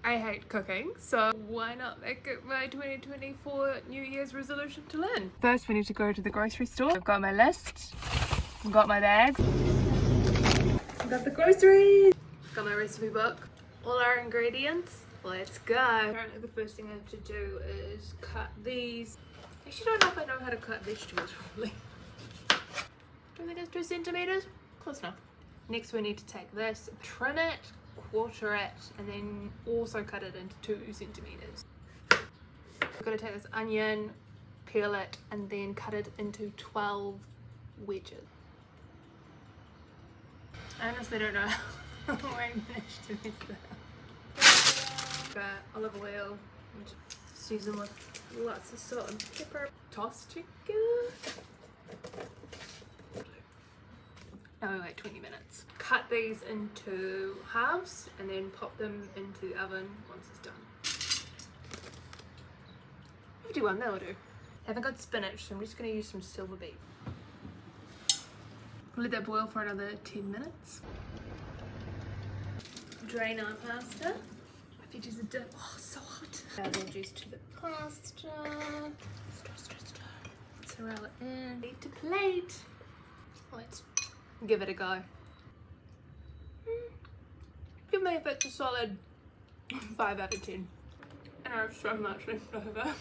I hate cooking, so why not make it my 2024 New Year's resolution to learn? First we need to go to the grocery store. I've got my list, I've got my bags, I've got the groceries, got my recipe book, all our ingredients. Let's go. Apparently the first thing I have to do is cut these. I actually don't know if I know how to cut vegetables properly. I think it's 2 centimeters. Close enough. Next we need to take this, trim it, quarter it, and then also cut it into 2 centimeters. We're going to take this onion, peel it, and then cut it into 12 wedges. I honestly don't know how I managed to miss that. Got olive oil, and season with lots of salt and pepper. Toss together. Now we wait 20 minutes. Cut these into halves and then pop them into the oven once it's done. 51, that'll do. Haven't got spinach, so I'm just going to use some silver beef. Let that boil for another 10 minutes. Drain our pasta. My veggies are done. Oh, so hot. Add veggies to the pasta. Stir. Mozzarella in. Plate to plate. Let's give it a go. Give my efforts a solid 5 out of 10. And I have so much left over.